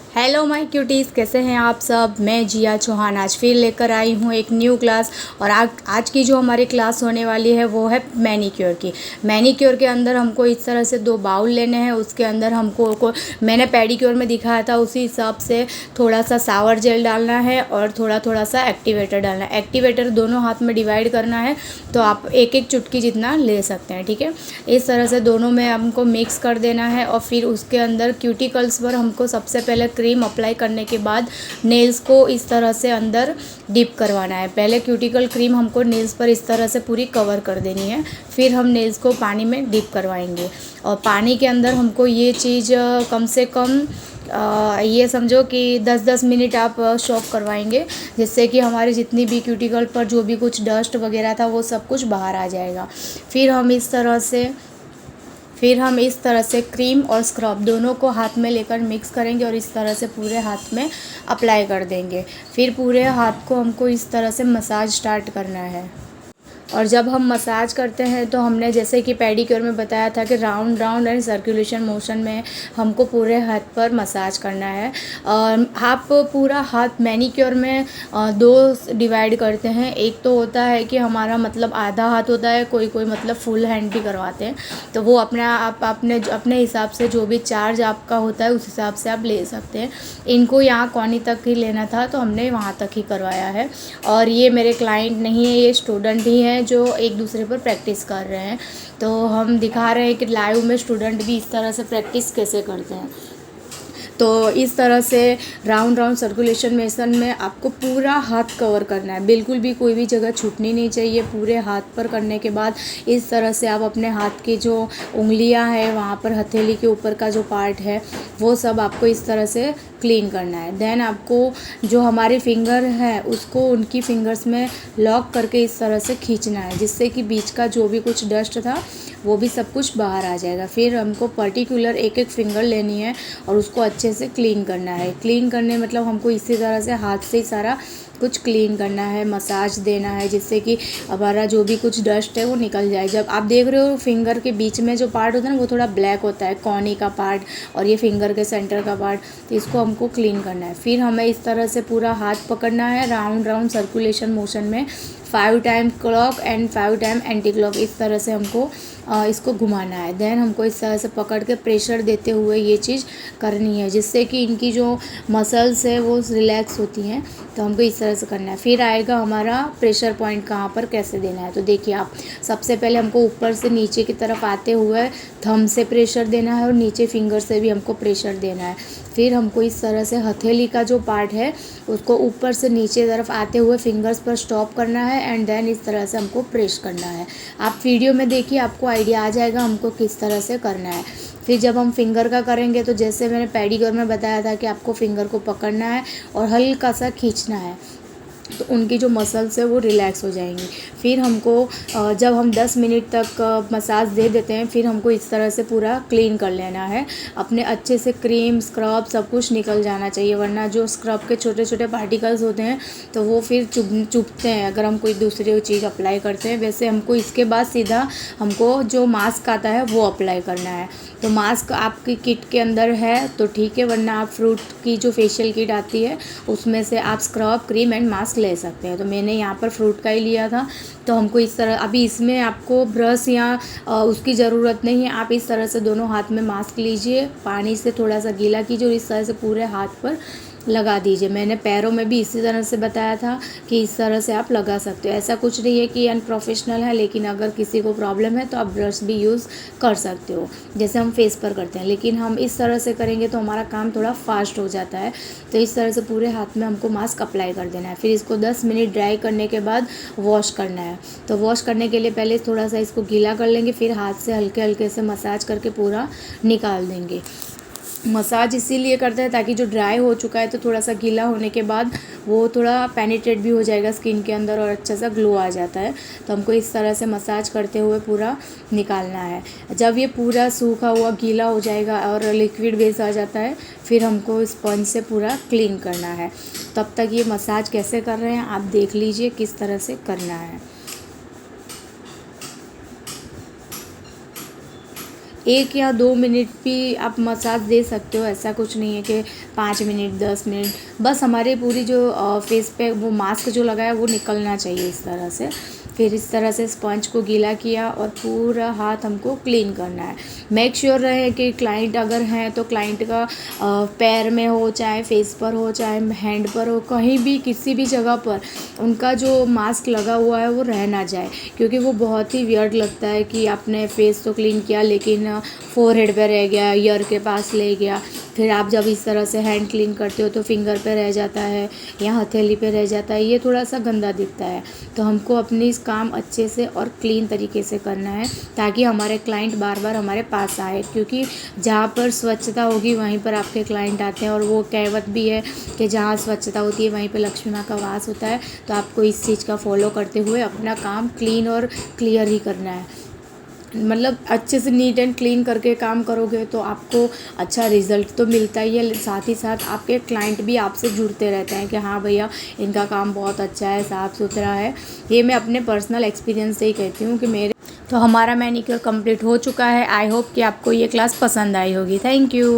Hello my cuties, कैसे हैं आप सब। मैं जिया चौहान आज फिर लेकर आई हूँ एक न्यू क्लास। और आज की जो हमारी क्लास होने वाली है वो है मैनीक्योर की। मैनीक्योर के अंदर हमको इस तरह से 2 बाउल लेने हैं। उसके अंदर हमको मैंने पेडिक्योर में दिखाया था उसी हिसाब से थोड़ा सा सावर जेल डालना है और थोड़ा थोड़ा सा एक्टिवेटर डालना है। एक्टिवेटर दोनों हाथ में डिवाइड करना है, तो आप एक एक चुटकी जितना ले सकते हैं, ठीक है। इस तरह से दोनों में हमको मिक्स कर देना है। और फिर उसके अंदर क्यूटिकल्स पर हमको सबसे पहले क्रीम अप्लाई करने के बाद नेल्स को इस तरह से अंदर डिप करवाना है। पहले क्यूटिकल क्रीम हमको नेल्स पर इस तरह से पूरी कवर कर देनी है, फिर हम नेल्स को पानी में डिप करवाएंगे। और पानी के अंदर हमको ये चीज़ कम से कम ये समझो कि 10-10 मिनट आप शॉक करवाएंगे, जिससे कि हमारी जितनी भी क्यूटिकल पर जो भी कुछ डस्ट वगैरह था वो सब कुछ बाहर आ जाएगा। फिर हम इस तरह से क्रीम और स्क्रब दोनों को हाथ में लेकर मिक्स करेंगे और इस तरह से पूरे हाथ में अप्लाई कर देंगे। फिर पूरे हाथ को हमको इस तरह से मसाज स्टार्ट करना है। और जब हम मसाज करते हैं तो हमने जैसे कि पेडिक्योर में बताया था कि round round and circulation motion में हमको पूरे हाथ पर मसाज करना है। आप पूरा हाथ मैनीक्योर में 2 डिवाइड करते हैं। एक तो होता है कि हमारा मतलब आधा हाथ होता है, कोई कोई मतलब फुल हैंड भी करवाते हैं, तो वो अपने हिसाब से जो भी चार्ज आपका होता है उस हिसाब से आप ले सकते हैं। इनको यहाँ कोनी तक ही लेना था तो हमने वहाँ तक ही करवाया है। और ये मेरे क्लाइंट नहीं है, ये स्टूडेंट ही हैं जो एक दूसरे पर प्रैक्टिस कर रहे हैं। तो हम दिखा रहे हैं कि लाइव में स्टूडेंट भी इस तरह से प्रैक्टिस कैसे करते हैं। तो इस तरह से राउंड राउंड सर्कुलेशन मोशन में आपको पूरा हाथ कवर करना है, बिल्कुल भी कोई भी जगह छूटनी नहीं चाहिए। पूरे हाथ पर करने के बाद इस तरह से आप अपने हाथ की जो उंगलियां हैं वहाँ पर हथेली के ऊपर का जो पार्ट है वो सब आपको इस तरह से क्लीन करना है। देन आपको जो हमारे फिंगर है उसको उनकी फिंगर्स में लॉक करके इस तरह से खींचना है, जिससे कि बीच का जो भी कुछ डस्ट था वो भी सब कुछ बाहर आ जाएगा। फिर हमको पर्टिकुलर एक एक फिंगर लेनी है और उसको अच्छे से क्लीन करना है। क्लीन करने मतलब हमको इसी तरह से हाथ से ही सारा कुछ क्लीन करना है, मसाज देना है, जिससे कि हमारा जो भी कुछ डस्ट है वो निकल जाए। जब आप देख रहे हो फिंगर के बीच में जो पार्ट होता है ना वो थोड़ा ब्लैक होता है, कोनी का पार्ट और ये फिंगर के सेंटर का पार्ट, तो इसको हमको क्लीन करना है। फिर हमें इस तरह से पूरा हाथ पकड़ना है राउंड राउंड सर्कुलेशन मोशन में 5 time clock and 5 time anti clock, इस तरह से हमको इसको घुमाना है। देन हमको इस तरह से पकड़ के प्रेशर देते हुए ये चीज़ करनी है, जिससे कि इनकी जो मसल्स है वो रिलैक्स होती हैं। तो हमको इस तरह से करना है। फिर आएगा हमारा प्रेशर पॉइंट कहाँ पर कैसे देना है। तो देखिए आप, सबसे पहले हमको ऊपर से नीचे की तरफ आते हुए थंब से प्रेशर देना है और नीचे फिंगर से भी हमको प्रेशर देना है। फिर हमको इस तरह से हथेली का जो पार्ट है उसको ऊपर से नीचे तरफ आते हुए फिंगर्स पर स्टॉप करना है एंड देन इस तरह से हमको प्रेस करना है। आप वीडियो में देखिए, आपको आइडिया आ जाएगा हमको किस तरह से करना है। फिर जब हम फिंगर का करेंगे तो जैसे मैंने पेडिक्योर में बताया था कि आपको फिंगर को पकड़ना है और हल्का सा खींचना है, तो उनकी जो मसल्स है वो रिलैक्स हो जाएंगी। फिर हमको जब हम 10 मिनट तक मसाज दे देते हैं फिर हमको इस तरह से पूरा क्लीन कर लेना है। अपने अच्छे से क्रीम स्क्रब सब कुछ निकल जाना चाहिए, वरना जो स्क्रब के छोटे छोटे पार्टिकल्स होते हैं तो वो फिर चुभते हैं अगर हम कोई दूसरी चीज़ अप्लाई करते हैं। वैसे हमको इसके बाद सीधा हमको जो मास्क आता है वो अप्लाई करना है। तो मास्क आपकी किट के अंदर है तो ठीक है, वरना आप फ्रूट की जो फेशियल किट आती है उसमें से आप स्क्रब क्रीम एंड मास्क ले सकते हैं। तो मैंने यहाँ पर फ्रूट का ही लिया था। तो हमको इस तरह, अभी इसमें आपको ब्रश या उसकी ज़रूरत नहीं है, आप इस तरह से दोनों हाथ में मास्क लीजिए, पानी से थोड़ा सा गीला कीजिए और इस तरह से पूरे हाथ पर लगा दीजिए। मैंने पैरों में भी इसी तरह से बताया था कि इस तरह से आप लगा सकते हो। ऐसा कुछ नहीं है कि अनप्रोफेशनल है, लेकिन अगर किसी को प्रॉब्लम है तो आप ब्रश भी यूज़ कर सकते हो जैसे हम फेस पर करते हैं, लेकिन हम इस तरह से करेंगे तो हमारा काम थोड़ा फास्ट हो जाता है। तो इस तरह से पूरे हाथ में हमको मास्क अप्लाई कर देना है। फिर इसको 10 मिनट ड्राई करने के बाद वॉश करना है। तो वॉश करने के लिए पहले थोड़ा सा इसको गीला कर लेंगे, फिर हाथ से हल्के हल्के से मसाज करके पूरा निकाल देंगे। मसाज इसीलिए करते हैं ताकि जो ड्राई हो चुका है तो थोड़ा सा गीला होने के बाद वो थोड़ा पेनिट्रेट भी हो जाएगा स्किन के अंदर और अच्छा सा ग्लो आ जाता है। तो हमको इस तरह से मसाज करते हुए पूरा निकालना है। जब ये पूरा सूखा हुआ गीला हो जाएगा और लिक्विड बेस आ जाता है फिर हमको स्पंज से पूरा क्लीन करना है। तब तक ये मसाज कैसे कर रहे हैं आप देख लीजिए किस तरह से करना है। 1 या 2 मिनट भी आप मसाज दे सकते हो, ऐसा कुछ नहीं है कि 5 मिनट 10 मिनट, बस हमारे पूरी जो फेस पे वो मास्क जो लगा है वो निकलना चाहिए इस तरह से। फिर इस तरह से स्पंज को गीला किया और पूरा हाथ हमको क्लीन करना है। मेक श्योर रहे कि क्लाइंट अगर हैं तो क्लाइंट का पैर में हो, चाहे फेस पर हो, चाहे हैंड पर हो, कहीं भी किसी भी जगह पर उनका जो मास्क लगा हुआ है वो रह ना जाए, क्योंकि वो बहुत ही वियर्ड लगता है कि आपने फेस तो क्लीन किया लेकिन फोरहेड पे रह गया, ईयर के पास ले गया। फिर आप जब इस तरह से हैंड क्लीन करते हो तो फिंगर पे रह जाता है या हथेली पे रह जाता है, ये थोड़ा सा गंदा दिखता है। तो हमको अपनी इस काम अच्छे से और क्लीन तरीके से करना है ताकि हमारे क्लाइंट बार बार हमारे पास आए, क्योंकि जहाँ पर स्वच्छता होगी वहीं पर आपके क्लाइंट आते हैं। और वो कहावत भी है कि जहाँ स्वच्छता होती है वहीं पर लक्ष्मी माँ का वास होता है। तो आपको इस चीज़ का फॉलो करते हुए अपना काम क्लीन और क्लियर ही करना है। मतलब अच्छे से नीट एंड क्लीन करके काम करोगे तो आपको अच्छा रिज़ल्ट तो मिलता ही है, साथ ही साथ आपके क्लाइंट भी आपसे जुड़ते रहते हैं कि हाँ भैया इनका काम बहुत अच्छा है, साफ़ सुथरा है। ये मैं अपने पर्सनल एक्सपीरियंस से ही कहती हूँ कि मेरे तो हमारा मैनीक्योर कंप्लीट हो चुका है। आई होप कि आपको ये क्लास पसंद आई होगी। Thank you.